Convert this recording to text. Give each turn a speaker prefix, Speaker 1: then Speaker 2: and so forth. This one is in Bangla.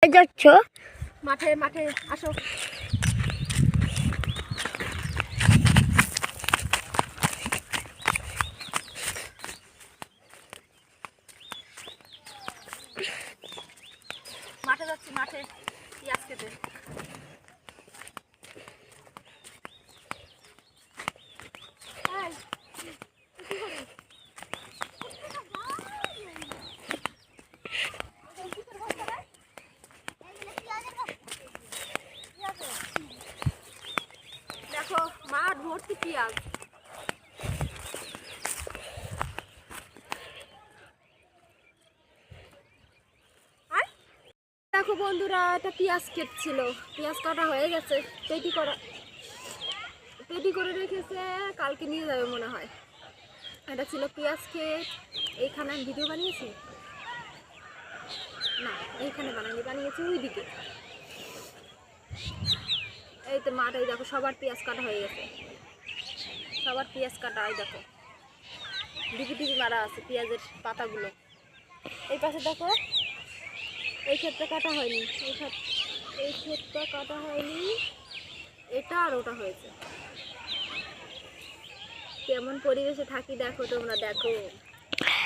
Speaker 1: কোথায় যাচ্ছ?
Speaker 2: মাঠে মাঠে আসো। মাঠে যাচ্ছি, মাঠে পেঁয়াজ খেতে। দেখো মাঠ ভর্তি পেঁয়াজ। দেখো বন্ধুরা, এটা পেঁয়াজ ক্ষেত ছিল, পেঁয়াজ কাটা হয়ে গেছে, পেটি করে রেখেছে, কালকে নিয়ে যাবে মনে হয়। এটা ছিল পেঁয়াজ ক্ষেত। এইখানে আমি ভিডিও বানিয়েছি না, এইখানে বানিয়েছি ওইদিকে। এই তো মাঠ, এই দেখো সবার পেঁয়াজ কাটা হয়ে গেছে, সবার পেঁয়াজ কাটা। এই দেখো ডিপি ডিপি মারা আছে পেঁয়াজের পাতাগুলো। এই পাশে দেখো, এই ক্ষেতটা কাটা হয়নি, এই ক্ষেতটা কাটা হয়নি, এটা আর ওটা হয়েছে। কেমন পরিবেশে থাকি দেখো তোমরা, দেখো।